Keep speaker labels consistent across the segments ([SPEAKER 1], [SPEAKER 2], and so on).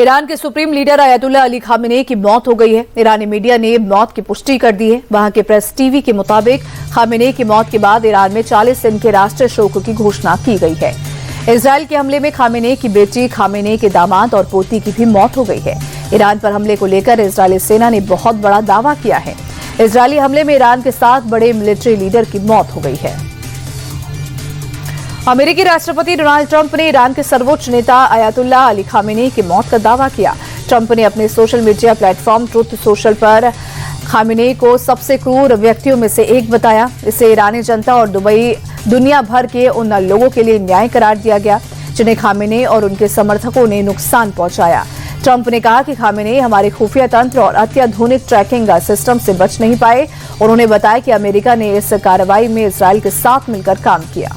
[SPEAKER 1] Iran के supreme leader Ayatollah Ali Khamenei की मौत हो गई है। ईरानी मीडिया ने मौत की पुष्टि कर दी है। वहां के प्रेस टीवी के मुताबिक खामेनेई की मौत के बाद ईरान में 40 दिन के राष्ट्रीय शोक की घोषणा की गई है। इजरायल के हमले में खामेनेई की बेटी, खामेनेई के दामाद और पोती की भी मौत हो गई है। ईरान पर हमले को लेकर इजरायली सेना ने बहुत बड़ा दावा किया है। इजरायली हमले में ईरान के 7 बड़े मिलिट्री लीडर की मौत हो गई है। अमेरिकी राष्ट्रपति डोनाल्ड ट्रंप ने ईरान के सर्वोच्च नेता अयातुल्लाह अली खामेनेई की मौत का दावा किया। ट्रंप ने अपने social media platform truth social पर खामेनेई को सबसे क्रूर व्यक्तियों में से एक बताया। इसे ईरानी जनता और दुनिया भर के उन लोगों के लिए न्याय करार दिया गया जिन्हें खामेनेई और उनके समर्थकों ने नुकसान पहुंचाया। ट्रंप ने कहा कि खामेनेई हमारे खुफिया तंत्र और अत्याधुनिक ट्रैकिंग सिस्टम से बच नहीं पाए। उन्होंने बताया कि अमेरिका ने इस कार्रवाई में इजरायल के साथ मिलकर काम किया।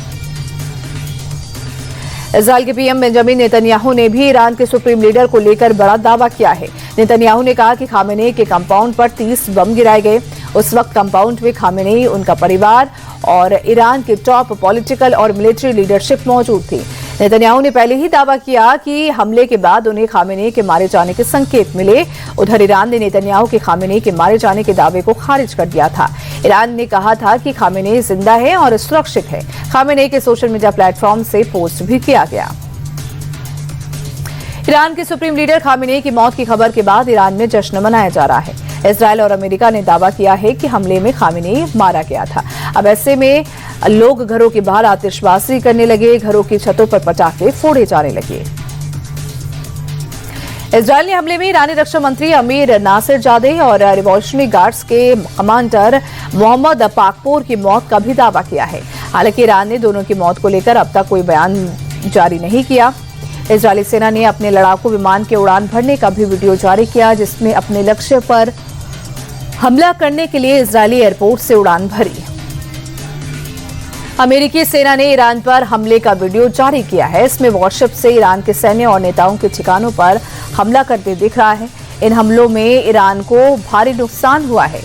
[SPEAKER 1] इजरायल के पीएम बेंजामिन नेतन्याहू ने भी ईरान के सुप्रीम लीडर को लेकर बड़ा दावा किया है। नेतन्याहू ने कहा कि खामेनेई के कंपाउंड पर 30 बम गिराए गए। उस वक्त कंपाउंड में खामेनेई, उनका परिवार और ईरान के टॉप पॉलिटिकल और मिलिट्री लीडरशिप मौजूद थी। नेतन्याहू ने पहले ही दावा किया कि हमले के बाद उन्हें खामेनेई के मारे जाने के संकेत मिले। उधर ईरान ने नेतन्याहू के खामेनेई के मारे जाने के दावे को खारिज कर दिया था। ईरान ने कहा था कि खामेनेई जिंदा है और सुरक्षित है। खामेनेई के सोशल मीडिया प्लेटफॉर्म से पोस्ट भी किया गया। ईरान के सुप्रीम लीडर खामेनेई की मौत की खबर के बाद ईरान में जश्न मनाया जा रहा है। इजरायल और अमेरिका ने दावा किया है कि हमले में खामेनेई मारा गया था। अब ऐसे में लोग घरों के बाहर आतिशबाजी करने लगे, घरों की छतों पर पटाखे फोड़े जाने लगे। इजरायल ने हमले में ईरानी रक्षा मंत्री अमीर नासिरजादे और रिवॉल्यूशनरी गार्ड्स के कमांडर मोहम्मद पाकपोर की मौत का भी दावा किया है। हालांकि ईरान ने दोनों की मौत को लेकर अब तक कोई बयान जारी नहीं किया। इजरायली सेना ने अपने लड़ाकू विमान के उड़ान भरने का भी वीडियो जारी किया, जिसमें अपने लक्ष्य पर हमला करने के लिए इजरायली एयरपोर्ट से उड़ान भरी। अमेरिकी सेना ने ईरान पर हमले का वीडियो जारी किया है। इसमें वॉरशिप से ईरान के सैन्य और नेताओं के ठिकानों पर हमला करते दिख रहा है। इन हमलों में ईरान को भारी नुकसान हुआ है।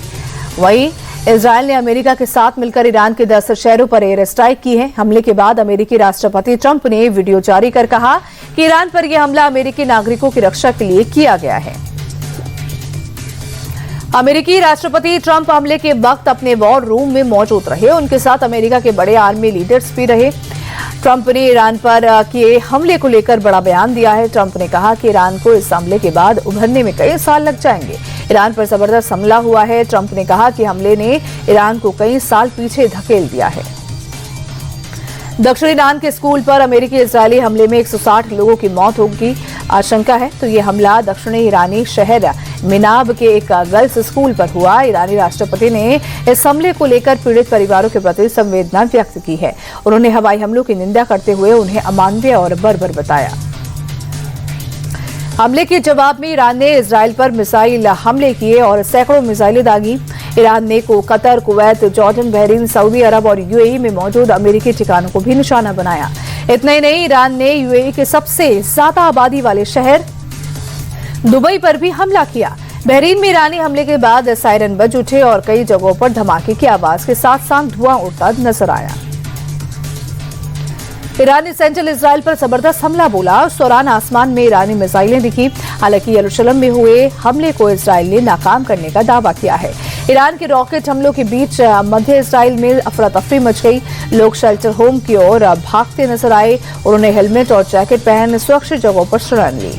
[SPEAKER 1] वहीं इजरायल ने अमेरिका के साथ मिलकर ईरान के 10 शहरों पर एयर स्ट्राइक की है। हमले के बाद अमेरिकी राष्ट्रपति ट्रंप ने वीडियो जारी कर कहा कि ईरान पर यह हमला अमेरिकी नागरिकों की रक्षा के लिए किया गया है। अमेरिकी राष्ट्रपति ट्रंप हमले के वक्त अपने वॉर रूम में मौजूद रहे। उनके साथ अमेरिका के बड़े आर्मी लीडर्स भी रहे। ट्रंप ने ईरान पर किए हमले को लेकर बड़ा बयान दिया है। ट्रंप ने कहा कि ईरान को इस हमले के बाद उभरने में कई साल लग जाएंगे। ईरान पर जबरदस्त हमला हुआ है। ट्रंप ने कहा कि हमले ने ईरान को कई साल पीछे धकेल दिया है। दक्षिण ईरान के स्कूल पर अमेरिकी इजरायली हमले में 160 लोगों की मौत होने की आशंका है। तो ये हमला दक्षिणी ईरानी शहर मिनाब के एक गर्ल्स स्कूल पर हुआ। ईरानी राष्ट्रपति ने इस हमले को लेकर पीड़ित परिवारों के प्रति संवेदना व्यक्त की है। उन्होंने हवाई हमलों की निंदा करते हुए उन्हें अमानवीय और बर्बर बताया। हमले के जवाब में ईरान ने इजरायल पर मिसाइल हमले किए और सैकड़ों मिसाइलें दागी। ईरान ने Qatar, Kuwait, Jordan, Bahrain, Saudi Arabia और यूएई में मौजूद अमेरिकी ठिकानों को भी निशाना बनाया। इतना ही नहीं, ईरान ने यूएई के सबसे ज्यादा आबादी वाले शहर दुबई पर भी हमला किया। बहरीन में ईरानी हमले के बाद सायरन बज उठे और कई जगहों पर धमाके की आवाज के साथ साथ धुआं उड़ता नजर आया। ईरान ने सेंट्रल इजरायल पर जबरदस्त हमला बोला। उस दौरान आसमान में ईरानी मिसाइलें दिखी। हालांकि यरूशलेम में हुए हमले को इजरायल ने नाकाम करने का दावा किया है। ईरान के रॉकेट हमलों के बीच मध्य इजरायल में अफरा तफरी मच गई। लोग शेल्टर होम की ओर भागते नजर आए। उन्होंने हेलमेट और जैकेट पहन सुरक्षित जगहों पर शरण ली।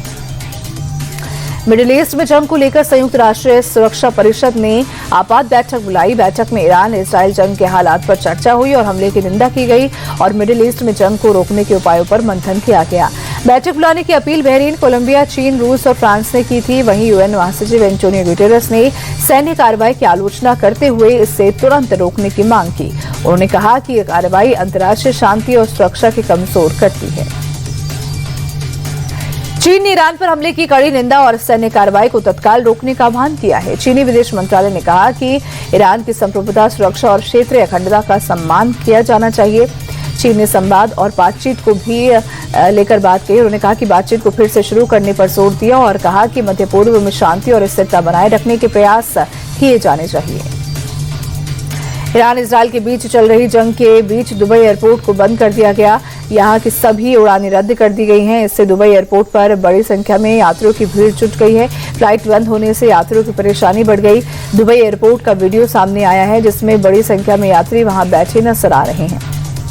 [SPEAKER 1] मिडिल ईस्ट में जंग को लेकर संयुक्त राष्ट्र सुरक्षा परिषद ने आपात बैठक बुलाई। बैठक में ईरान इजरायल जंग के हालात पर चर्चा हुई और हमले की निंदा की गई और मिडिल ईस्ट में जंग को रोकने के उपायों पर मंथन किया गया। बैठक बुलाने की अपील बहरीन, कोलंबिया, चीन, रूस और फ्रांस ने की थी। वहीं यूएन महासचिव एंटोनियो गुटेरेस ने सैन्य कार्रवाई की आलोचना करते हुए इसे तुरंत रोकने की मांग की। उन्होंने कहा कि यह कार्रवाई अंतर्राष्ट्रीय शांति और सुरक्षा की कमजोर करती है। चीन ने ईरान पर हमले की कड़ी निंदा और सैन्य कार्रवाई को तत्काल रोकने का आह्वान किया है। चीनी विदेश मंत्रालय ने कहा कि ईरान की संप्रभुता, सुरक्षा और क्षेत्रीय अखंडता का सम्मान किया जाना चाहिए। चीन ने संवाद और बातचीत को भी लेकर बात कही। उन्होंने कहा कि बातचीत को फिर से शुरू करने पर जोर दिया और कहा कि मध्य पूर्व में शांति और स्थिरता बनाए रखने के प्रयास किए जाने चाहिए। ईरान इजरायल के बीच चल रही जंग के बीच दुबई एयरपोर्ट को बंद कर दिया गया। यहां की सभी उड़ानें रद्द कर दी गई हैं। इससे दुबई एयरपोर्ट पर बड़ी संख्या में यात्रियों की भीड़ जुट गई है। फ्लाइट बंद होने से यात्रियों की परेशानी बढ़ गई। दुबई एयरपोर्ट का वीडियो सामने आया है जिसमें बड़ी संख्या में यात्री वहां बैठे नजर आ रहे हैं।